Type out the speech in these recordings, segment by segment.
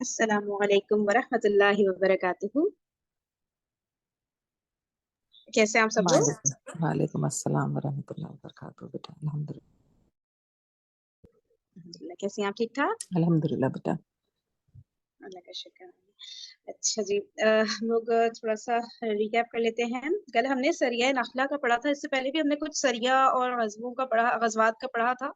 السلام علیکم ورحمۃ اللہ وبرکاتہ. کیسے ہیں آپ سب لوگ؟ وعلیکم السلام ورحمۃ اللہ وبرکاتہ. بیٹا الحمد الحمدللہ. کیسے ہیں آپ؟ ٹھیک ٹھاک؟ للہ بیٹا. اللہ کا شکر ہے. اچھا جی، ہم لوگ تھوڑا سا ریکیپ کر لیتے ہیں. کل ہم نے سریہ نخلا کا پڑھا تھا. اس سے پہلے بھی ہم نے کچھ سریہ اور غزووں کا پڑھا، غزوات کا پڑھا تھا،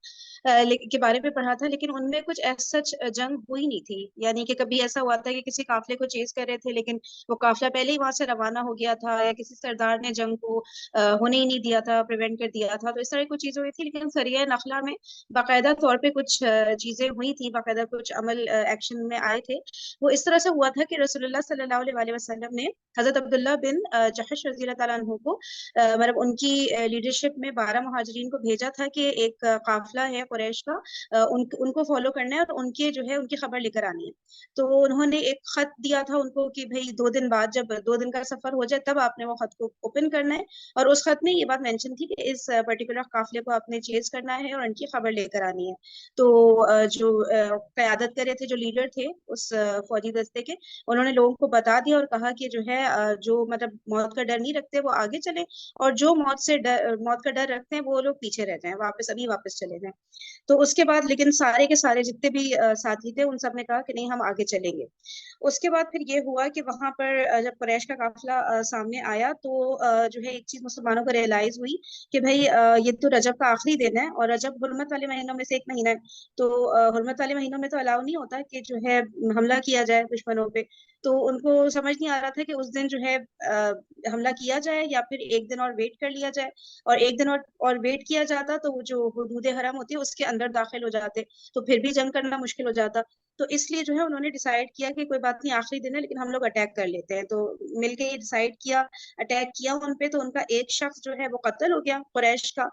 کے بارے میں پڑھا تھا. لیکن ان میں کچھ ایس سچ جنگ ہوئی نہیں تھی. یعنی کہ کبھی ایسا ہوا تھا کہ کسی قافلے کو چیز کر رہے تھے لیکن وہ قافلہ پہلے ہی وہاں سے روانہ ہو گیا تھا، یا کسی سردار نے جنگ کو ہونے ہی نہیں دیا تھا، پریونٹ کر دیا تھا. تو اس طرح کی کچھ چیزیں ہوئی تھی. لیکن سریہ نخلا میں باقاعدہ طور پہ کچھ چیزیں ہوئی تھی، باقاعدہ کچھ عمل ایکشن میں آئے تھے. وہ اس طرح سے ہوا تھا کہ رسول اللہ صلی اللہ علیہ وسلم نے حضرت عبداللہ بن جحش رضی اللہ تعالیٰ عنہ کو مطلب ان کی لیڈرشپ میں 12 مہاجرین کو بھیجا تھا کہ ایک قافلہ ہے قریش کا، ان کو فالو کرنا ہے اور ان کے جو ہے ان کی خبر لے کر آنی ہے. تو انہوں نے ایک خط دیا تھا ان کو کہ بھئی 2 دن بعد، جب 2 دن کا سفر ہو جائے تب آپ نے وہ خط کو اوپن کرنا ہے. اور اس خط میں یہ بات مینشن تھی کہ اس پرٹیکولر قافلے کو آپ نے چیز کرنا ہے اور ان کی خبر لے کر آنی ہے. تو جو قیادت کر رہے تھے، جو لیڈر تھے اس فوجی دستے کے، انہوں نے لوگوں کو بتا دیا اور کہا کہ جو ہے جو مطلب موت کا ڈر نہیں رکھتے وہ آگے چلیں، اور جو موت کا ڈر رکھتے ہیں وہ لوگ پیچھے رہ جائیں، واپس چلے جائیں. تو اس کے بعد لیکن سارے کے سارے جتنے بھی ساتھی تھے ان سب نے کہا کہ نہیں، ہم آگے چلیں گے. اس کے بعد پھر یہ ہوا کہ وہاں پر جب قریش کا قافلہ سامنے آیا تو جو ہے ایک چیز مسلمانوں کو ریئلائز ہوئی کہ بھائی یہ تو رجب کا آخری دن ہے، اور رجب حرمت والے مہینوں میں سے ایک مہینہ ہے. تو حرمت والے مہینوں میں تو الاؤ نہیں ہوتا کہ جو ہے حملہ کیا جائے دشمنوں پہ. تو ان کو سمجھ نہیں آ رہا تھا کہ اس دن جو ہے حملہ کیا جائے یا پھر ایک دن اور ویٹ کر لیا جائے. اور ایک دن اور ویٹ کیا جاتا تو وہ جو حدود حرم ہوتی ہے اس کے اندر داخل ہو جاتے، تو پھر بھی جنگ کرنا مشکل ہو جاتا. تو اس لیے جو ہے انہوں نے ڈیسائیڈ کیا کہ کوئی بات نہیں، آخری دن ہے لیکن ہم لوگ اٹیک کر لیتے ہیں. تو مل کے یہ ڈیسائیڈ کیا، اٹیک کیا ان پہ. تو ان کا ایک شخص جو ہے وہ قتل ہو گیا قریش کا،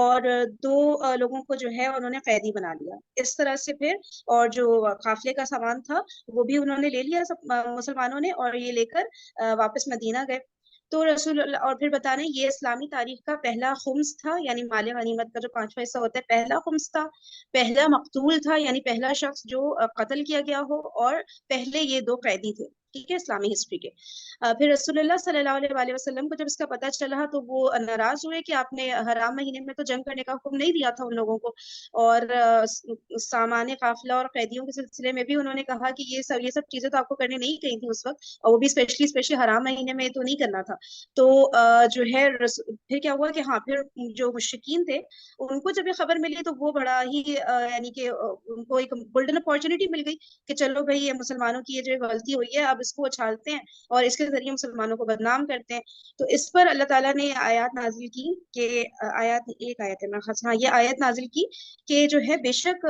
اور 2 لوگوں کو جو ہے انہوں نے قیدی بنا لیا. اس طرح سے پھر اور جو قافلے کا سامان تھا وہ بھی انہوں نے لے لیا سب مسلمانوں نے، اور یہ لے کر واپس مدینہ گئے. تو رسول اللہ، اور پھر بتا رہے ہیں یہ اسلامی تاریخ کا پہلا خمس تھا، یعنی مال غنیمت کا جو 5واں حصہ ہوتا ہے پہلا خمس تھا. پہلا مقتول تھا، یعنی پہلا شخص جو قتل کیا گیا ہو، اور پہلے یہ 2 قیدی تھے، ٹھیک ہے، اسلامی ہسٹری کے. پھر رسول اللہ صلی اللہ علیہ وسلم کو جب اس کا پتہ چلا تو وہ ناراض ہوئے کہ آپ نے حرام مہینے میں تو جنگ کرنے کا حکم نہیں دیا تھا ان لوگوں کو. اور سامان قافلہ اور قیدیوں کے سلسلے میں بھی انہوں نے کہا کہ یہ سب چیزیں تو آپ کو کرنے نہیں کہی تھی اس وقت، اور وہ بھی اسپیشلی حرام مہینے میں تو نہیں کرنا تھا. تو جو ہے پھر کیا ہوا کہ ہاں، پھر جو مشرکین تھے ان کو جب یہ خبر ملی تو وہ بڑا ہی یعنی کہ ان کو ایک گولڈن اپارچونٹی مل گئی کہ چلو بھائی یہ مسلمانوں کی یہ جو غلطی ہوئی ہے اب اس کو اچھالتے ہیں اور اس کے ذریعے مسلمانوں کو بدنام کرتے ہیں. تو اس پر اللہ تعالیٰ نے آیات نازل کی کہ ایک آیت ہے ہاں، یہ آیت نازل کی کہ جو ہے بے شک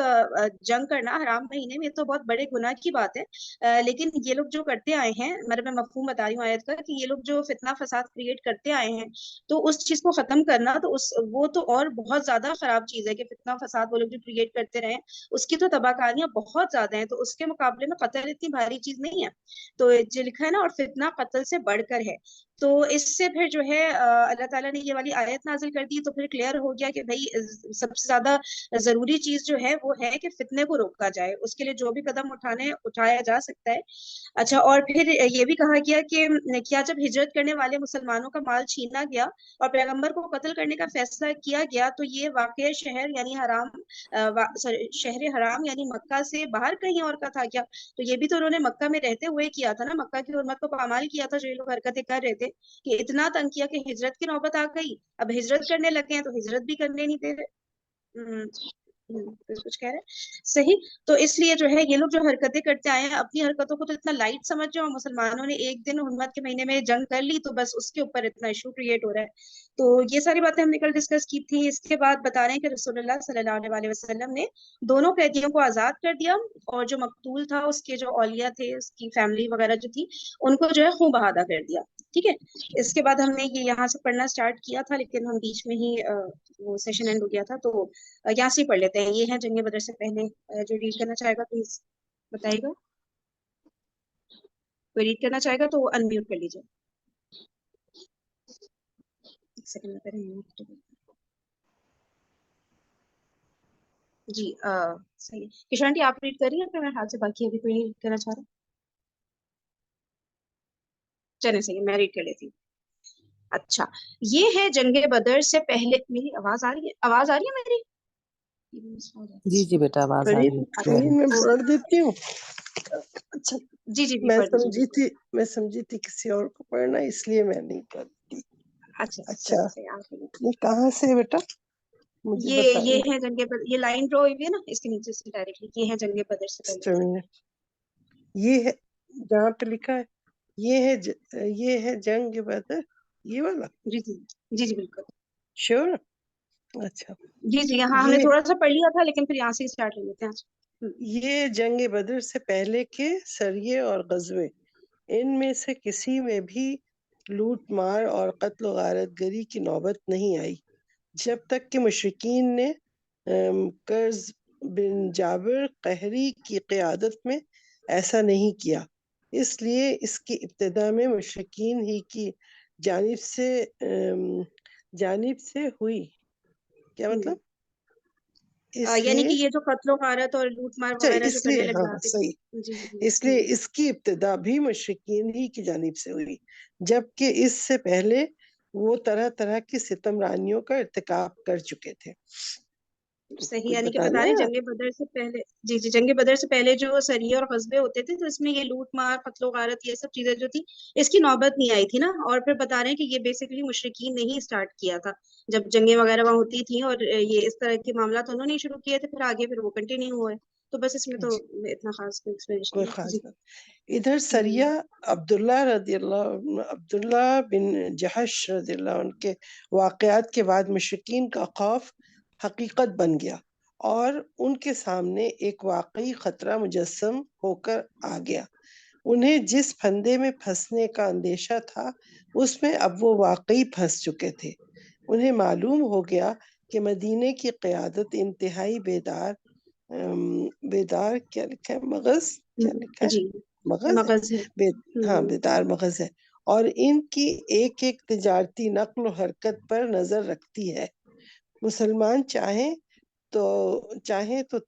جنگ کرنا حرام مہینے میں تو بہت بڑے گناہ کی بات ہے، لیکن یہ لوگ جو کرتے آئے ہیں، میں مفہوم بتا رہی ہوں آیت کا، کہ یہ لوگ جو فتنہ فساد کریٹ کرتے آئے ہیں تو اس چیز کو ختم کرنا تو وہ تو اور بہت زیادہ خراب چیز ہے کہ فتنہ فساد وہ لوگ جو کریٹ کرتے رہے اس کی تو تباہ کاریاں بہت زیادہ ہیں. تو اس کے مقابلے میں قتل اتنی بھاری چیز نہیں ہے. تو جو لکھا ہے نا، اور فتنہ قتل سے بڑھ کر ہے. تو اس سے پھر جو ہے اللہ تعالیٰ نے یہ والی آیت نازل کر دی. تو پھر کلیئر ہو گیا کہ بھائی سب سے زیادہ ضروری چیز جو ہے وہ ہے کہ فتنے کو روکا جائے، اس کے لیے جو بھی قدم اٹھایا جا سکتا ہے. اچھا، اور پھر یہ بھی کہا گیا کہ کیا جب ہجرت کرنے والے مسلمانوں کا مال چھینا گیا اور پیغمبر کو قتل کرنے کا فیصلہ کیا گیا تو یہ واقع شہر یعنی شہر حرام یعنی مکہ سے باہر کہیں اور کا تھا کیا؟ تو یہ بھی تو انہوں نے مکہ میں رہتے ہوئے کیا تھا نا، مکہ کی حرمت کو پامال کیا تھا جو یہ لوگ حرکتیں کر رہے تھے، کہ اتنا تنگ کیا کہ ہجرت کی نوبت آ گئی. اب ہجرت کرنے لگے ہیں تو ہجرت بھی کرنے نہیں دے رہے. کچھ کہہ رہے صحیح. تو اس لیے جو ہے یہ لوگ جو حرکتیں کرتے آئے ہیں اپنی حرکتوں کو تو اتنا لائٹ سمجھو، اور مسلمانوں نے ایک دن حرمت کے مہینے میں جنگ کر لی تو بس اس کے اوپر اتنا ایشو کریٹ ہو رہا ہے. تو یہ ساری باتیں ہم نے کل ڈسکس کی تھی. اس کے بعد بتا رہے ہیں کہ رسول اللہ صلی اللہ علیہ وسلم نے دونوں قیدیوں کو آزاد کر دیا، اور جو مقتول تھا اس کے جو اولیاء تھے، اس کی فیملی وغیرہ جو تھی، ان کو جو ہے خون بہادہ کر دیا. ٹھیک ہے. اس کے بعد ہم نے یہ یہاں سے پڑھنا سٹارٹ کیا تھا لیکن ہم بیچ میں ہی وہ سیشن اینڈ ہو گیا تھا. تو یہاں سے پڑھ لیتے ہیں. یہ ہے جنگ بدر سے پہلے. جو ریڈ کرنا چاہے گا پلیز بتائے گا. کوئی ریڈ کرنا چاہے گا تو انمیوٹ کر لیجیے. ایک سیکنڈ میں کریں. جی صحیح ہے. کشان جی آپ ریڈ کریے پھر میرے ہاتھ سے، باقی ابھی کوئی نہیں ریڈ کرنا چاہ رہا؟ چلے صحیح ہے، میں ریڈ کر لیتی ہوں. اچھا، یہ ہے جنگ بدر سے پہلے. میری آواز آ رہی ہے؟ آواز آ رہی ہے میری؟ جی جی بیٹا آواز آ پڑھی رہی ہے. پڑھی میں پڑھ دیتی ہوں. اچھا جی جی جی میں پڑھ دیجیے. سمجھی تھی کسی اور کو پڑھنا، اس لیے میں نہیں پڑھتی. اچھا اچھا چلے صحیح، آپ لوگ. یہ کہاں سے بیٹا مجھے یہ بتائیں؟ ہے جنگ بدر، یہ لائن ڈرا ہوئی ہوئی ہے نا اس کے نیچے سے ڈائریکٹلی، یہ ہے جنگ بدر سے پہلے. یہ ہے جہاں پہ لکھا ہے یہ ہے جنگ بدر، یہ والا؟ جی جی جی جی بالکل. شیور؟ اچھا جی جی ہاں، ہم نے تھوڑا سا پڑھ لیا تھا لیکن پھر یہاں سے اسٹارٹ کر لیتے ہیں. یہ جنگ بدر سے پہلے کے سریے اور غزوے، ان میں سے کسی میں بھی لوٹ مار اور قتل و غارت گری کی نوبت نہیں آئی جب تک کہ مشرکین نے کرز بن جابر قہری کی قیادت میں ایسا نہیں کیا. اس لیے اس کی ابتدا میں مشرکین ہی کی جانب سے ہوئی. کیا مطلب؟ اس یعنی لیے کہ یہ جو قتل و غارت اور لوٹ مار اچھا وغیرہ جو اس کرنے لیے لگ ہاں جاتے تھے. صحیح، جی جی اس لیے اس کی ابتدا بھی مشرکین ہی کی جانب سے ہوئی، جبکہ اس سے پہلے وہ طرح طرح کی ستم رانیوں کا ارتکاب کر چکے تھے. صحیح، کچھ یعنی کہ بتا بتانا رہے ہیں ہے؟ جنگ بدر سے پہلے. جی جی جنگ بدر سے پہلے جو سریے اور قصبے ہوتے تھے تو اس میں یہ لوٹ مار قتل و غارت یہ سب چیزیں جو تھی اس کی نوبت نہیں آئی تھی نا. اور پھر بتا رہے ہیں کہ یہ بیسیکلی مشرکین نے ہی اسٹارٹ کیا تھا جب جنگیں وغیرہ وہاں ہوتی تھیں، اور یہ اس طرح کے معاملات انہوں نے شروع کیے تھے، پھر آگے پھر وہ کنٹینیو ہوئے. تو بس اس میں تو اتنا خاص کوئی ایکسپلینیشن کوئی نہیں. خاص جی بات. ادھر سریہ عبداللہ بن جہش رضی اللہ عنہ کے واقعات کے بعد مشرکین کا خوف حقیقت بن گیا اور ان کے سامنے ایک واقعی خطرہ مجسم ہو کر آ گیا. انہیں جس پھندے میں پھنسنے کا اندیشہ تھا اس میں اب وہ واقعی پھنس چکے تھے. انہیں معلوم ہو گیا کہ مدینے کی قیادت انتہائی بیدار کیا لکھا ہے مغز، کیا لکھا ہے جی مغز ہے، مغز ہے. ہاں بیدار مغز ہے، اور ان کی ایک ایک تجارتی نقل و حرکت پر نظر رکھتی ہے. مسلمان چاہیں تو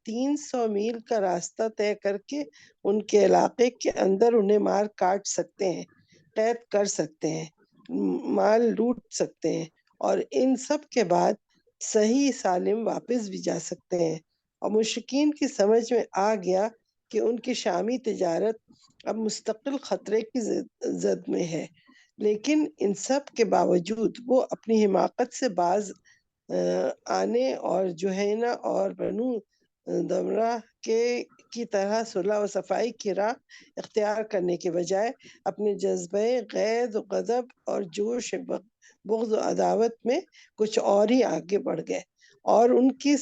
300 میل کا راستہ طے کر کے ان کے علاقے کے اندر انہیں مار کاٹ سکتے ہیں، قید کر سکتے ہیں، مال لوٹ سکتے ہیں، اور ان سب کے بعد صحیح سالم واپس بھی جا سکتے ہیں. اور مشرکین کی سمجھ میں آ گیا کہ ان کی شامی تجارت اب مستقل خطرے کی زد میں ہے، لیکن ان سب کے باوجود وہ اپنی حماقت سے باز آنے اور جوہینہ اور بنو دمرہ کی طرح صلح و صفائی کی راہ اختیار کرنے کے بجائے اپنے جذبہ غیظ و غضب اور جوش بغض و عداوت میں کچھ اور ہی آگے بڑھ گئے، اور ان کی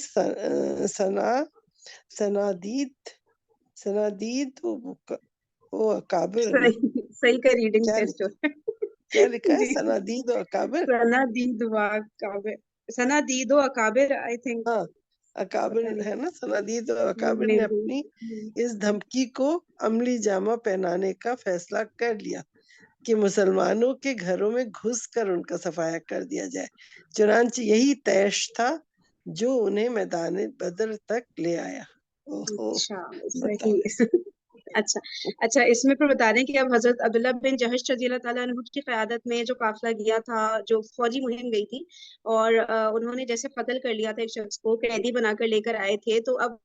سنادید و اکابر نے صحیح کا ریڈنگ ٹیسٹ ہو. کیا لکھا ہے؟ جی سنادید و اکابر. سنادید و اکابر، سنادید و اکابر آئی تھنک. ہاں اکابر پتہ ہے نا، سنادید و اکابر نہیں نے اپنی اس دھمکی کو عملی جامہ پہنانے کا فیصلہ کر لیا کہ مسلمانوں کے گھروں میں گھس کر ان کا صفایا کر دیا جائے. چنانچہ یہی طیش تھا جو انہیں میدان بدر تک لے آیا. اچھا بتاؤ. صحیح. اچھا اس میں پھر بتا دیں کہ اب حضرت عبداللہ بن جہش رضی اللہ تعالیٰ عنہ کی قیادت میں جو قافلہ گیا تھا، جو فوجی مہم گئی تھی، اور انہوں نے جیسے قتل کر لیا تھا ایک شخص کو، قیدی بنا کر لے کر آئے تھے، تو اب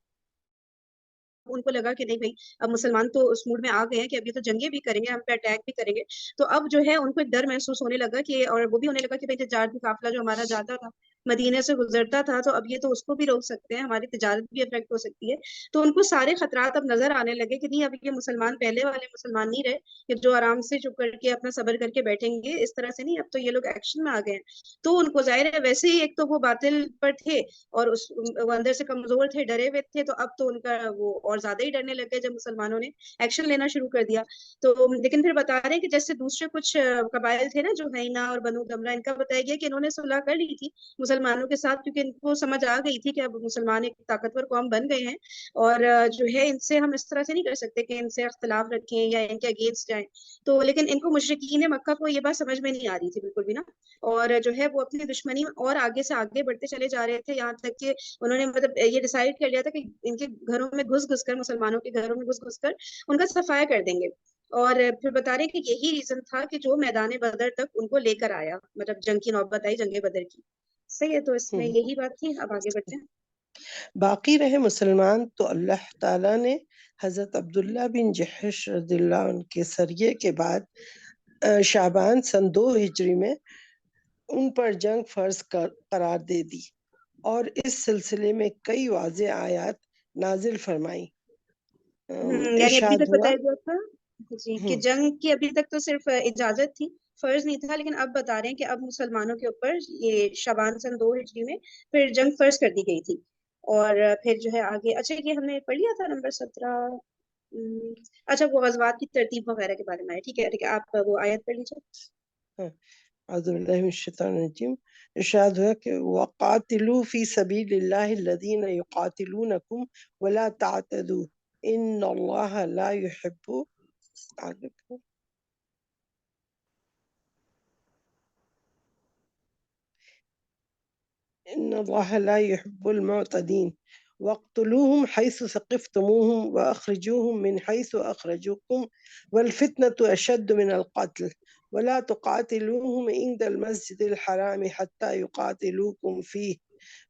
ان کو لگا کہ نہیں بھائی اب مسلمان تو اس موڈ میں آ گئے ہیں کہ اب یہ تو جنگیں بھی کریں گے، ہم پہ اٹیک بھی کریں گے. تو اب جو ہے ان کو ایک ڈر محسوس ہونے لگا کہ، اور وہ بھی ہونے لگا کہ بھائی تجارتی قافلہ جو ہمارا جاتا تھا مدینے سے گزرتا تھا، تو اب یہ تو اس کو بھی روک سکتے ہیں، ہماری تجارت بھی افیکٹ ہو سکتی ہے. تو ان کو سارے خطرات اب نظر آنے لگے کہ نہیں اب یہ مسلمان پہلے والے مسلمان نہیں رہے کہ جو آرام سے چپ کر کے اپنا صبر کر کے بیٹھیں گے اس طرح سے، نہیں اب تو یہ لوگ ایکشن میں آ گئے ہیں. تو ان کو ظاہر ہے ویسے ہی ایک تو وہ باطل پر تھے اور وہ اندر سے کمزور تھے، ڈرے ہوئے تھے، تو اب تو ان کا وہ اور زیادہ ہی ڈرنے لگ گئے جب مسلمانوں نے ایکشن لینا شروع کر دیا. تو لیکن پھر بتا رہے ہیں کہ جیسے دوسرے کچھ قبائل تھے نا، جو ہینا اور بنو دمرہ، ان کا بتایا گیا کہ انہوں نے صلح کر لی تھی مسلمانوں کے ساتھ، کیونکہ ان کو سمجھ آ گئی تھی کہ اب مسلمان ایک طاقتور قوم بن گئے ہیں، اور جو ہے ان سے ہم اس طرح سے نہیں کر سکتے کہ ان سے اختلاف رکھیں یا ان کے اگینسٹ جائیں. تو لیکن ان کو مشرکین مکہ کو یہ بات سمجھ میں نہیں آ رہی تھی بالکل بھی نا، اور جو ہے وہ اپنی دشمنی اور آگے سے آگے بڑھتے چلے جا رہے تھے، یہاں تک کہ انہوں نے مطلب یہ ڈیسائیڈ کر لیا تھا کہ ان کے گھروں میں گھس گھس کر، مسلمانوں کے گھروں میں گھس گھس کر ان کا صفایا کر دیں گے. اور پھر بتا رہے ہیں کہ یہی ریزن تھا کہ جو میدان بدر تک ان کو لے کر آیا، مطلب جنگ کی نوبت آئی، جنگ بدر کی. صحیح ہے، تو اس میں یہی بات تھی. اب آگے بڑھتے ہیں. باقی رہے مسلمان تو اللہ تعالیٰ نے حضرت عبداللہ بن جحش رضی اللہ عنہ کے سریے کے بعد شعبان سن 2 ہجری میں ان پر جنگ فرض قرار دے دی، اور اس سلسلے میں کئی واضح آیات نازل فرمائی. یعنی ابھی ارشاد تک ہوا بتایا گیا تھا جی کہ جنگ کی ابھی تک تو صرف اجازت تھی، فرض نہیں تھا، لیکن اب بتا رہے ہیں کہ اب مسلمانوں کے اوپر یہ شعبان سن 2 ہجری میں پھر جنگ فرض کر دی گئی تھی. اور پھر جو ہے آگے، اچھا یہ ہم نے پڑھ لیا تھا نمبر 17. اچھا وہ غزوات کی ترتیب وغیرہ کے بارے میں ہے. ٹھیک ہے، ٹھیک ہے، آپ وہ آیت پڑھ لیجیے. اعوذ باللہ من الشیطان الرجیم. ارشاد ہوا کہ وَقَاتِلُوا فِي سَبِيلِ اللَّهِ الَّذِينَ يُقَاتِلُونَكُمْ وَلَا تَعْتَدُوا إِنَّ اللَّهَ لَا يُحِبُّ إن الله لا يحب المعتدين واقتلوهم حيث ثقفتموهم وأخرجوهم من حيث أخرجوكم والفتنة أشد من القتل ولا تقاتلوهم عند المسجد الحرام حتى يقاتلوكم فيه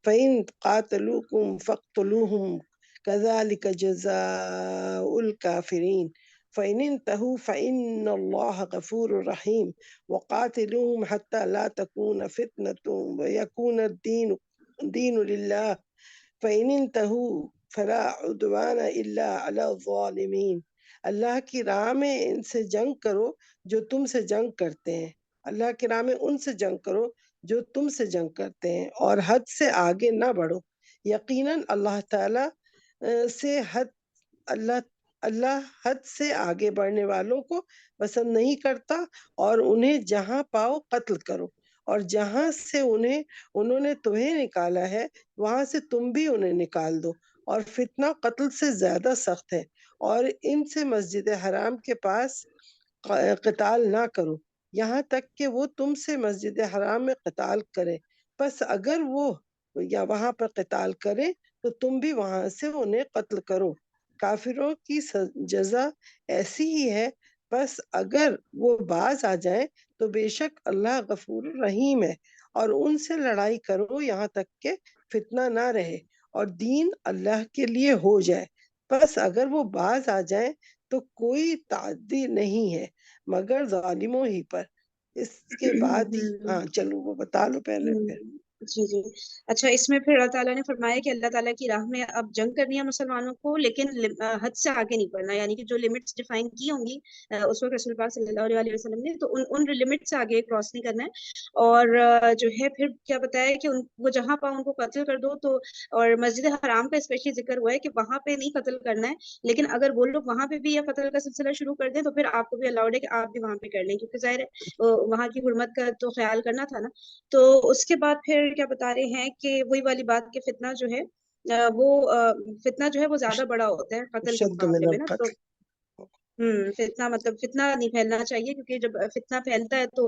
فإن قاتلوكم فاقتلوهم كذلك جزاء الكافرين فإن انتهوا فإن الله غفور رحيم وقاتلوهم حتى لا تكون فتنة ويكون الدين لله فإن انتهوا فلا عدوان إلا على الظالمين. اللہ کی راہ میں ان سے جنگ کرو جو تم سے جنگ کرتے ہیں، اللہ کی راہ میں ان سے جنگ کرو جو تم سے جنگ کرتے ہیں، اور حد سے آگے نہ بڑھو. یقیناً اللہ تعالیٰ سے اللہ حد سے آگے بڑھنے والوں کو پسند نہیں کرتا، اور انہیں جہاں پاؤ قتل کرو، اور جہاں سے انہوں نے تمہیں نکالا ہے وہاں سے تم بھی انہیں نکال دو، اور فتنہ قتل سے زیادہ سخت ہے، اور ان سے مسجد حرام کے پاس قتال نہ کرو یہاں تک کہ وہ تم سے مسجد حرام میں قتال کرے. پس اگر وہ یا وہاں پر قتال کرے تو تم بھی وہاں سے انہیں قتل کرو. کافروں کی جزا ایسی ہی ہے، بس اگر وہ باز آ جائیں تو بے شک اللہ غفور رحیم ہے، اور ان سے لڑائی کرو یہاں تک کہ فتنہ نہ رہے اور دین اللہ کے لیے ہو جائے. بس اگر وہ باز آ جائیں تو کوئی تعدی نہیں ہے مگر ظالموں ہی پر. اس کے بعد ہاں چلو وہ بتا لو پہلے پھر. جی جی. اچھا اس میں پھر اللہ تعالیٰ نے فرمایا کہ اللہ تعالیٰ کی راہ میں اب جنگ کرنی ہے مسلمانوں کو، لیکن حد سے آگے نہیں بڑھنا، یعنی کہ جو لمٹس ڈیفائن کی ہوں گی اس وقت رسول پاک صلی اللہ علیہ وسلم نے، تو ان لمٹ سے آگے کراس نہیں کرنا ہے. اور جو ہے پھر کیا بتایا کہ وہ جہاں پاؤ ان کو قتل کر دو. تو اور مسجد حرام کا اسپیشلی ذکر ہوا ہے کہ وہاں پہ نہیں قتل کرنا ہے، لیکن اگر وہ لوگ وہاں پہ بھی یہ قتل کا سلسلہ شروع کر دیں تو پھر آپ کو بھی الاؤڈ ہے کہ آپ بھی وہاں پہ کر لیں، کیونکہ ظاہر ہے وہاں کی حرمت کا تو خیال کرنا تھا نا. تو اس کے بعد پھر کیا بتا رہے ہیں کہ وہی والی بات کہ فتنہ جو ہے وہ فتنہ جو ہے وہ زیادہ بڑا ہوتا ہے قتل کے شد مقابلے من میں نا. تو القتل. فتنہ مطلب فتنہ نہیں پھیلنا چاہیے، کیونکہ جب فتنہ پھیلتا ہے تو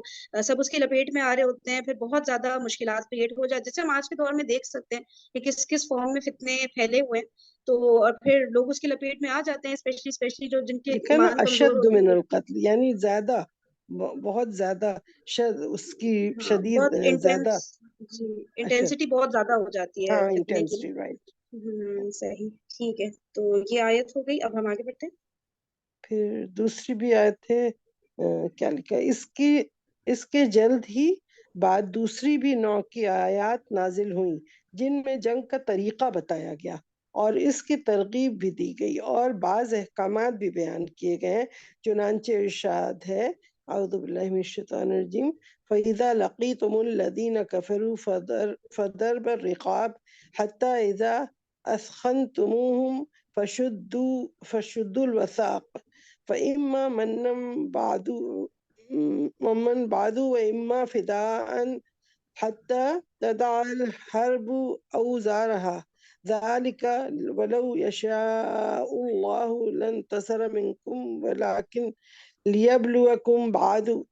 سب اس کی لپیٹ میں آ رہے ہوتے ہیں، پھر بہت زیادہ مشکلات کریٹ ہو جاتے ہیں، جیسے ہم آج کے دور میں دیکھ سکتے ہیں کہ کس کس فارم میں فتنے پھیلے ہوئے ہیں. تو اور پھر لوگ اس کی لپیٹ میں آ جاتے ہیں، اسپیشلی جو جن کے لکھا نا ایمان کمزور اشد ہوتے من ہیں. القتل، یعنی زیادہ بہت زیادہ اس کی ہاں شدید بہت انٹینس، زیادہ جی اشد. انٹینسٹی بہت زیادہ ہو جاتی ہے ہاں فتنے کی انٹینسٹی رائٹ. نا. صحیح، ٹھیک ہے، تو یہ آیت ہو گئی. اب ہم آگے بڑھتے ہیں. پھر دوسری بھی آیت ہے، کیا لکھا اس کے جلد ہی بعد دوسری بھی نوع کی آیات نازل ہوئیں جن میں جنگ کا طریقہ بتایا گیا اور اس کی ترغیب بھی دی گئی اور بعض احکامات بھی بیان کیے گئے ہیں. چنانچہ ارشاد ہے اعوذ باللہ من الشیطان الرجیم فَإِذَا لَقِيتُمُ الَّذِينَ كَفَرُوا فَضَرْبَ الرِّقَابِ حَتَّى إِذَا أَثْخَنْتُمُوهُمْ فَشُدُّوا الْوَثَاقَ فَإِمَّا مَنًّا بَعْدُ وَإِمَّا فِدَاءً حَتَّى تدع الحرب أوزارها ذلك ولو يشاء الله لانتصر منكم ولكن ليبلوكم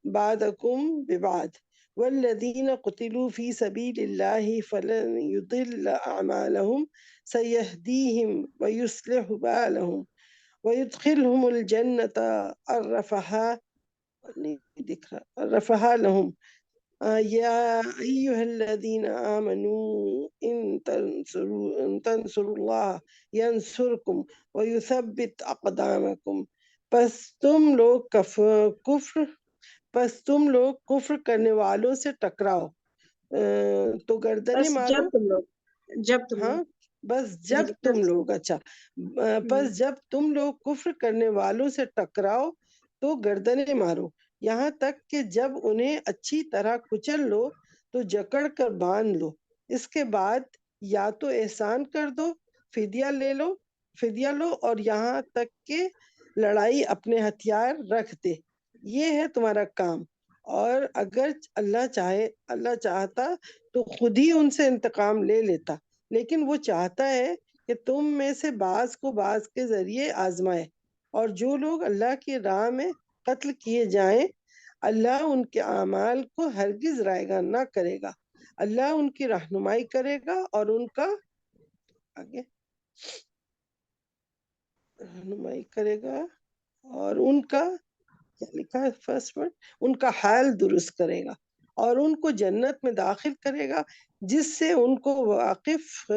بعضكم ببعض والذين قتلوا في سبيل الله فلن يضل أعمالهم سيهديهم ويصلح بالهم ويدخلهم الجنة عرفها لهم يا أيها الذين آمنوا إن تنصروا الله ينصركم ويثبت أقدامكم پس تم لوگ کفر کرنے والوں سے ٹکراؤ تو گردنیں مارو. ہاں بس جب تم لوگ اچھا بس جب تم لوگ کفر کرنے والوں سے ٹکراؤ تو گردنیں مارو یہاں تک کہ جب انہیں اچھی طرح کچل لو تو جکڑ کر باندھ لو. اس کے بعد یا تو احسان کر دو فدیہ لو اور یہاں تک کہ لڑائی اپنے ہتھیار رکھ دے. یہ ہے تمہارا کام اور اگر اللہ چاہتا تو خود ہی ان سے انتقام لے لیتا لیکن وہ چاہتا ہے کہ تم میں سے بعض کو بعض کے ذریعے آزمائے. اور جو لوگ اللہ کی راہ میں قتل کیے جائیں اللہ ان کے اعمال کو ہرگز رائیگاں نہ کرے گا. اللہ ان کی رہنمائی کرے گا اور ان کا کیا لکھا ہے فرسٹ ورڈ ان کا حال درست کرے گا اور ان کو جنت میں داخل کرے گا جس سے ان کو واقف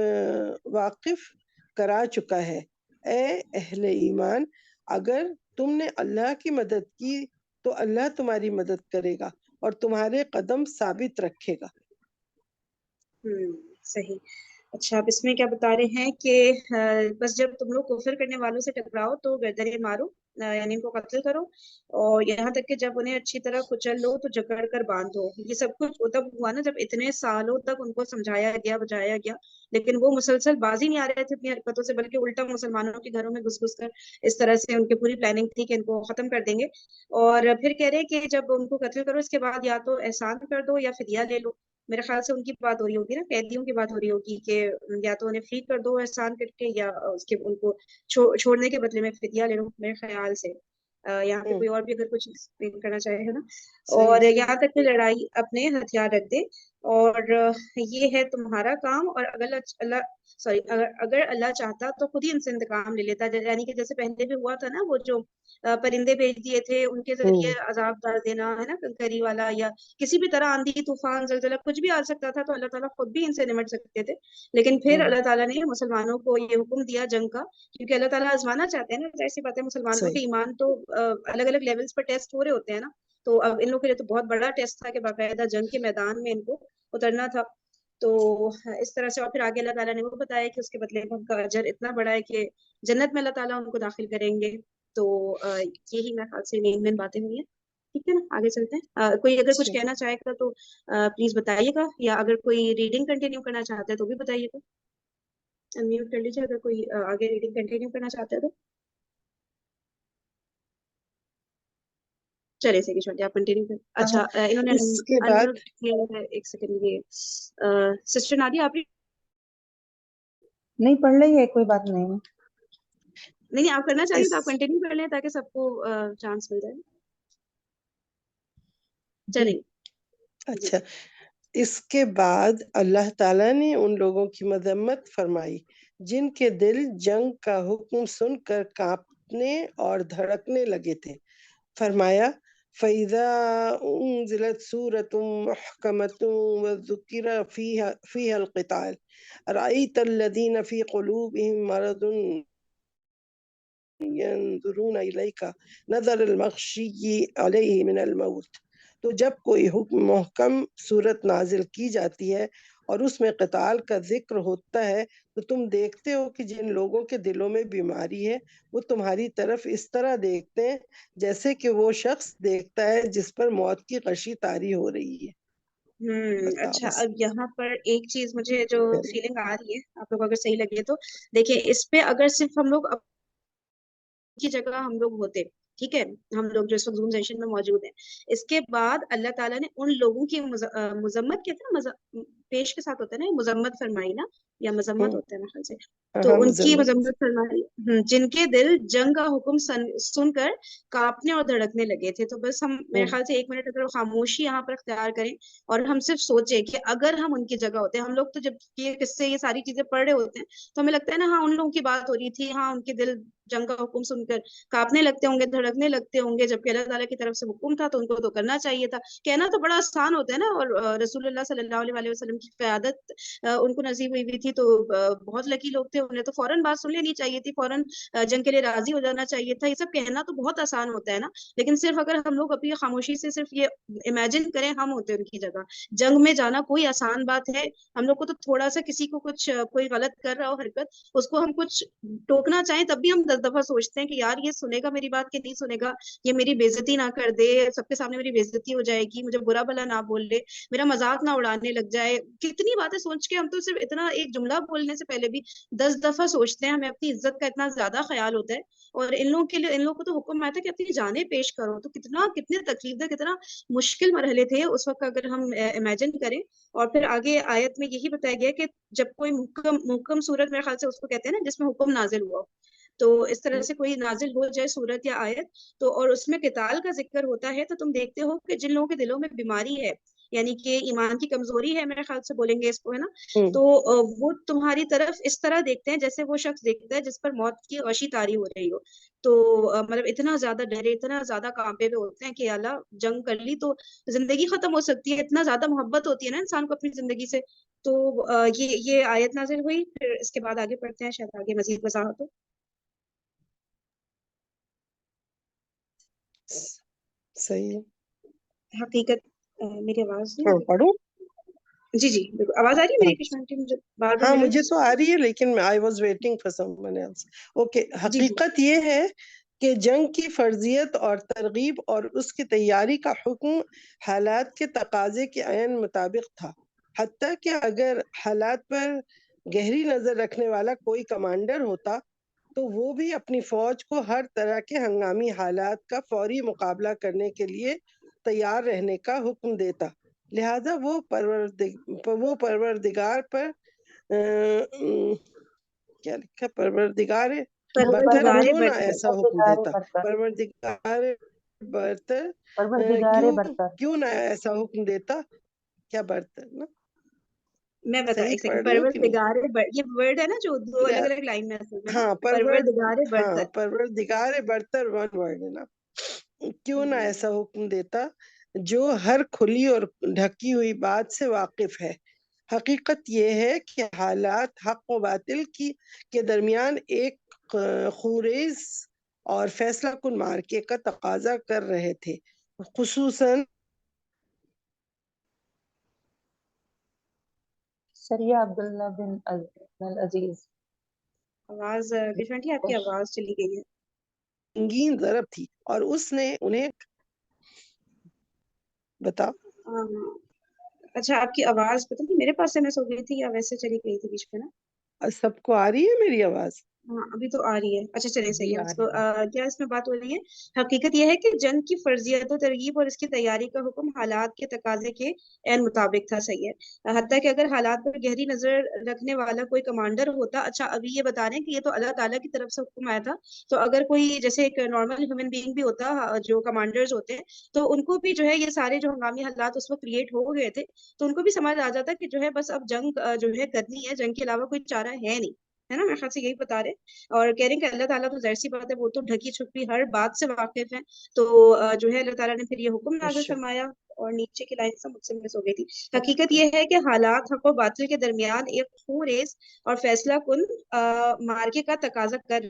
کرا چکا ہے. اے اہل ایمان اگر تم نے اللہ کی مدد کی تو اللہ تمہاری مدد کرے گا اور تمہارے قدم ثابت رکھے گا. صحیح. اچھا اب اس میں کیا بتا رہے ہیں کہ بس جب تم لوگ کفر کرنے والوں سے ٹکراؤ تو گردنیں مارو یعنی ان کو قتل کرو اور یہاں تک کہ جب انہیں اچھی طرح کچل لو تو جکڑ کر باندھو. یہ سب کچھ تب ہوا نا جب اتنے سالوں تک ان کو سمجھایا گیا بجایا گیا لیکن وہ مسلسل باز ہی نہیں آ رہے تھے اپنی حرکتوں سے بلکہ الٹا مسلمانوں کے گھروں میں گھس گھس کر اس طرح سے ان کی پوری پلاننگ تھی کہ ان کو ختم کر دیں گے. اور پھر کہہ رہے کہ جب ان کو قتل کرو اس کے بعد یا تو احسان کر دو یا فدیہ لے لو. میرے خیال سے ان کی بات ہو رہی ہوگی نا قیدیوں کی بات ہو رہی ہوگی کہ یا تو انہیں فری کر دو احسان کر کے یا اس کے ان کو چھوڑنے کے بدلے میں فدیہ لے لو میرے خیال سے. یہاں پہ کوئی اور بھی اگر کچھ ایکسپلین کرنا چاہے ہے نا. اور یہاں تک کہ لڑائی اپنے ہتھیار رکھ دے اور یہ ہے تمہارا کام اور اگر اللہ چاہتا تو خود ہی ان سے انتقام لے لیتا. یعنی کہ جیسے پہلے بھی ہوا تھا نا وہ جو پرندے بھیج دیے تھے ان کے ذریعے عذاب ڈال دینا ہے نا کنکری والا یا کسی بھی طرح آندھی طوفان زلزلہ کچھ بھی آ سکتا تھا تو اللہ تعالیٰ خود بھی ان سے نمٹ سکتے تھے. لیکن پھر اللہ تعالیٰ نے مسلمانوں کو یہ حکم دیا جنگ کا کیونکہ اللہ تعالیٰ آزمانا چاہتے ہیں نا. ایسی بات ہے مسلمانوں کے ایمان تو الگ الگ لیولز پر ٹیسٹ ہو رہے ہوتے ہیں نا تو اب ان لوگوں کے لیے تو بہت بڑا ٹیسٹ تھا کہ باقاعدہ جنگ کے میدان میں ان کو اترنا تھا. تو اس طرح سے اور پھر آگے اللہ تعالیٰ نے وہ بتایا کہ اس کے بدلے میں ان کا اجر اتنا بڑا ہے کہ جنت میں اللہ تعالیٰ ان کو داخل کریں گے. تو یہی میرے خیال سے مین باتیں ہوئی ہیں. ٹھیک ہے نا آگے چلتے ہیں. کوئی اگر کچھ کہنا چاہے گا تو پلیز بتائیے گا یا اگر کوئی ریڈنگ کنٹینیو کرنا چاہتا ہے تو بھی بتائیے گا. انمیوٹ کر لیجیے اگر کوئی آگے ریڈنگ کنٹینیو کرنا چاہتا ہے تو. چلے سے چھوٹے آپ کنٹینیو کریں. اچھا انہوں نے اس کے بعد ایک سیکنڈ یہ سسٹر نادیا آپ نہیں پڑھ رہی ہے کوئی بات نہیں. نہیں آپ کرنا چاہیے تو آپ کنٹینیو کر لیں تاکہ سب کو چانس مل جائے. چلیں اچھا اس کے بعد اللہ تعالیٰ نے ان لوگوں کی مذمت فرمائی جن کے دل جنگ کا حکم سن کر کانپنے اور دھڑکنے لگے تھے. فرمایا فَإِذَا أُنزِلَتْ سُورَةٌ مُحْكَمَةٌ وَذُكِرَ فِيهَا الْقِتَالُ رَأَيْتَ الَّذِينَ فِي قُلُوبِهِم مَرَضٌ ينظرون إليك نظر المغشي عليه من الموت. تو جب کوئی حکم محکم صورت نازل کی جاتی ہے اور اس میں قتال کا ذکر ہوتا ہے تو تم دیکھتے ہو کہ جن لوگوں کے دلوں میں بیماری ہے وہ تمہاری طرف اس طرح دیکھتے ہیں جیسے کہ وہ شخص دیکھتا ہے جس پر موت کی غشی طاری ہو رہی ہے. اچھا اب یہاں پر ایک چیز مجھے جو فیلنگ آ رہی ہے آپ لوگ اگر صحیح لگے تو دیکھیں اس پہ اگر صرف ہم لوگ کی جگہ ہم لوگ ہوتے ٹھیک ہے ہم لوگ جو اس وقت زوم سیشن میں موجود ہیں اس کے بعد اللہ تعالیٰ نے ان لوگوں کی مذمت کہتے ہیں پیش کے ساتھ ہوتا ہے نا مذمت فرمائی نا یا مذمت ہوتا ہے میرے خیال سے, تو ہاں ان کی مذمت. مذمت فرمائی, جن کے دل جنگ کا حکم سن کر کانپنے اور دھڑکنے لگے تھے. تو بس ہم میرے خیال سے 1 منٹ اگر خاموشی یہاں پر اختیار کریں اور ہم صرف سوچیں کہ اگر ہم ان کی جگہ ہوتے ہیں, ہم لوگ تو جب یہ قصے یہ ساری چیزیں پڑھ رہے ہوتے ہیں تو ہمیں لگتا ہے نا ہاں ان لوگوں کی بات ہو رہی تھی, ہاں ان کے دل جنگ کا حکم سن کر کانپنے لگتے ہوں گے, دھڑکنے لگتے ہوں گے, جبکہ اللہ تعالیٰ کی طرف سے حکم تھا تو ان کو تو کرنا چاہیے تھا. کہنا تو بڑا آسان ہوتا ہے نا, اور رسول اللہ صلی اللہ علیہ وسلم کی قیادت ان کو نصیب ہوئی تھی, تو بہت لکی لوگ تھے, انہیں تو فوراً بات سن لینی چاہیے تھی, فوراً جنگ کے لیے راضی ہو جانا چاہیے تھا. یہ سب کہنا تو بہت آسان ہوتا ہے نا, لیکن صرف اگر ہم لوگ ابھی خاموشی سے صرف یہ امیجن کریں ہم ہوتے ان کی جگہ, جنگ میں جانا کوئی آسان بات ہے؟ ہم لوگ کو تو تھوڑا سا کسی کو کچھ کوئی غلط کر رہا ہو حرکت, اس کو ہم کچھ ٹوکنا چاہیں تب بھی ہم 10 دفعہ سوچتے ہیں کہ یار یہ سنے گا میری بات کہ نہیں سنے گا, یہ میری بےزتی نہ کر دے, سب کے سامنے میری بےزتی ہو جائے گی, مجھے برا بھلا نہ بول لے, میرا مذاق نہ اڑانے لگ جائے. کتنی باتیں سوچ کے ہم تو صرف اتنا ایک جملہ بولنے سے پہلے بھی 10 دفعہ سوچتے ہیں, ہمیں اپنی عزت کا اتنا زیادہ خیال ہوتا ہے. اور ان لوگوں کے لیے, ان لوگوں کو تو حکم آیا تھا کہ اپنی جانیں پیش کرو, تو کتنے تکلیف دہ, کتنا مشکل مرحلے تھے اس وقت اگر ہم امیجن کریں. اور پھر آگے آیت میں یہی بتایا گیا کہ جب کوئی محکم صورت, میرے خیال سے اس کو کہتے ہیں نا جس میں حکم نازل ہوا, تو اس طرح سے کوئی نازل ہو جائے صورت یا آیت, تو اور اس میں قتال کا ذکر ہوتا ہے, تو تم دیکھتے ہو کہ جن لوگوں کے دلوں میں بیماری ہے, یعنی کہ ایمان کی کمزوری ہے, میرے خیال سے بولیں گے اس کو, ہے نا, تو وہ تمہاری طرف اس طرح دیکھتے ہیں جیسے وہ شخص دیکھتا ہے جس پر موت کی غشی طاری ہو رہی ہو. تو مطلب اتنا زیادہ ڈرے, اتنا زیادہ کانپے ہوئے ہوتے ہیں کہ اللہ جنگ کر لی تو زندگی ختم ہو سکتی ہے, اتنا زیادہ محبت ہوتی ہے نا انسان کو اپنی زندگی سے. تو یہ آیت نازل ہوئی, پھر اس کے بعد آگے پڑھتے ہیں, شاید آگے مزید وضاحت ہو. صحیح ہے. حقیقت میری آواز نہیں آ پڑھوں. رہی؟ جی بالکل, آواز آ رہی ہے میری کشمیر کی؟ مجھے بار بار ہاں میرا مجھے تو آ رہی ہے, لیکن I was waiting for someone else. Okay. جی حقیقت یہ ہے کہ جنگ کی فرضیت اور ترغیب اور اس کی تیاری کا حکم حالات کے تقاضے کے عین مطابق تھا, حتیٰ کہ اگر حالات پر گہری نظر رکھنے والا کوئی کمانڈر ہوتا تو وہ بھی اپنی فوج کو ہر طرح کے ہنگامی حالات کا فوری مقابلہ کرنے کے لیے تیار رہنے کا حکم دیتا. لہذا وہ پروردگار پر کیا لکھا, پروردگار برتر پروردگار کیوں نہ برتر, ایسا حکم دیتا, پروردگار برتر کیوں نہ ایسا حکم دیتا. کیا برتر نا, میں بتا صحیح ایک پڑھ سیکنڈ, رہی ہوں کہ نہیں؟ یہ ورڈ ہے نا جو دو الگ الگ لائن میں اصل میں نا, ہاں پروردگار برتر. پروردگار برتر ون ورڈ ہے نا. کیوں نہ ایسا حکم دیتا جو ہر کھلی اور ڈھکی ہوئی بات سے واقف ہے. حقیقت یہ ہے کہ حالات حق و باطل کے درمیان ایک خوریز اور فیصلہ کن مارکے کا تقاضا کر رہے تھے, خصوصاً سریہ عبداللہ بن العزیز. آواز ڈفرینٹ ہی, آپ کی آواز چلی گئی ہے. سنگین ضرب تھی, اور اس نے انہیں بتا. اچھا, آپ کی آواز پتہ نہیں میرے پاس سے مس ہو گئی تھی یا ویسے چلی گئی تھی بیچ میں نا. سب کو آ رہی ہے میری آواز؟ ہاں ابھی تو آ رہی ہے. اچھا چلیں صحیح ہے. اس کو کیا اس میں بات ہو رہی ہے, حقیقت یہ ہے کہ جنگ کی فرضیت و ترغیب اور اس کی تیاری کا حکم حالات کے تقاضے کے عین مطابق تھا. صحیح ہے, حتیٰ کہ اگر حالات پر گہری نظر رکھنے والا کوئی کمانڈر ہوتا. اچھا ابھی یہ بتا رہے ہیں کہ یہ تو اللہ تعالیٰ کی طرف سے حکم آیا تھا, تو اگر کوئی جیسے ایک نارمل ہیومن بینگ بھی ہوتا, جو کمانڈرز ہوتے ہیں, تو ان کو بھی جو ہے یہ سارے جو ہنگامی حالات اس وقت کریٹ ہو گئے تھے, تو ان کو بھی سمجھ آ جاتا کہ جو ہے بس اب جنگ جو ہے کرنی ہے, جنگ کے علاوہ کوئی چارہ ہے نہیں, ہے نا. میرے خیال سے یہی بتا رہے, اور کہہ رہے ہیں کہ اللہ تعالیٰ تو ظاہر سی بات ہے وہ تو ڈھکی چھپی ہر بات سے واقف ہے. تو جو ہے اللہ تعالیٰ نے پھر یہ حکم نازل فرمایا, اور نیچے کی لائن سے مجھ سے مس ہو گئی تھی. حقیقت یہ ہے کہ حالات حق و باطل کے درمیان ایک خوریز اور فیصلہ کن مارکے کا تقاضا کر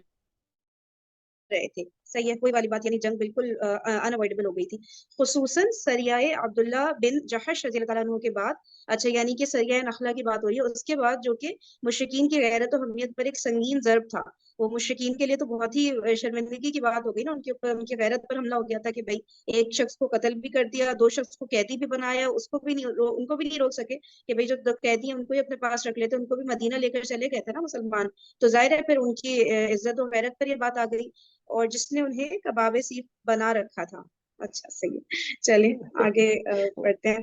رہے تھے. صحیح ہے, کوئی والی بات, یعنی جنگ بالکل انوائڈیبل ہو گئی تھی, خصوصاً سریہ عبداللہ بن جحش رضی اللہ تعالیٰ عنہ کے بعد. اچھا, یعنی کہ سریہ نخلہ کی بات ہو رہی ہے, اس کے بعد, جو کہ مشرکین کی غیرت و حمیت پر ایک سنگین ضرب تھا. وہ مشرکین کے لیے تو بہت ہی شرمندگی کی بات ہو گئی نا, ان کے اوپر, ان کی غیرت پر حملہ ہو گیا تھا کہ بھائی ایک شخص کو قتل بھی کر دیا, 2 شخص کو قیدی بھی بنایا, اس کو بھی نہیں, ان کو بھی نہیں روک سکے کہ بھائی جو قیدی ہیں ان کو ہی اپنے پاس رکھ لیتے, ان کو بھی مدینہ لے کر چلے گئے تھے نا مسلمان. تو ظاہر ہے پھر ان کی عزت و غیرت پر یہ بات آ گئی, اور جس نے انہیں کباب سیخ بنا رکھا تھا. اچھا صحیح ہے, چلیں آگے پڑھتے ہیں.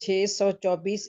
624